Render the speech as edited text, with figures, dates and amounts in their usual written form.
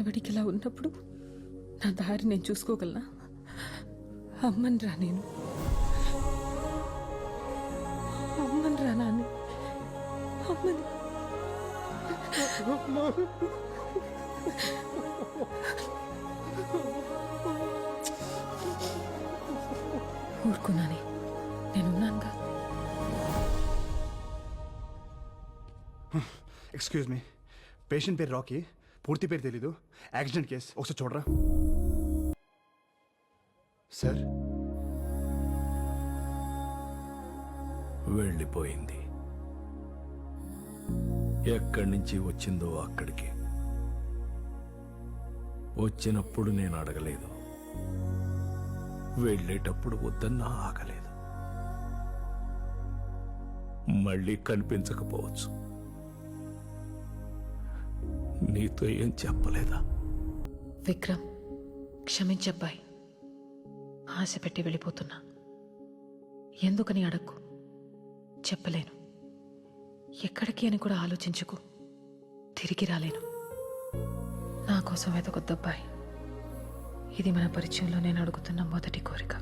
మనవడికి ఇలా ఉన్నప్పుడు నా దారి నేను చూసుకోగలనా? అమ్మని రా, నేను అమ్మని రా నాన్న, అమ్మని. ఊరుకున్నానే, నేనున్నానుగా. ఎక్స్క్యూజ్ మీ, పేషెంట్ పేరు రాకీ, పూర్తి పేరు తెలీదు, యాక్సిడెంట్ కేసు, ఒకసారి చూడరా. సార్, వెళ్ళిపోయింది. ఎక్కడి నుంచి వచ్చిందో అక్కడికి. వచ్చినప్పుడు నేను అడగలేదు, వెళ్ళేటప్పుడు వద్దన్నా ఆగలేదు. మళ్ళీ కనిపించకపోవచ్చు. నీతో ఏం చెప్పలేదా? విక్రమ్, క్షమించబ్బాయి. ఆశ పెట్టి వెళ్ళిపోతున్నా. ఎందుకని అడక్కు, చెప్పలేను. ఎక్కడికి అని కూడా ఆలోచించుకు. తిరిగి రాలేను. నా కోసం వెతకొద్దబ్బాయి. ఇది మన పరిచయంలో నేను అడుగుతున్న మొదటి కోరిక.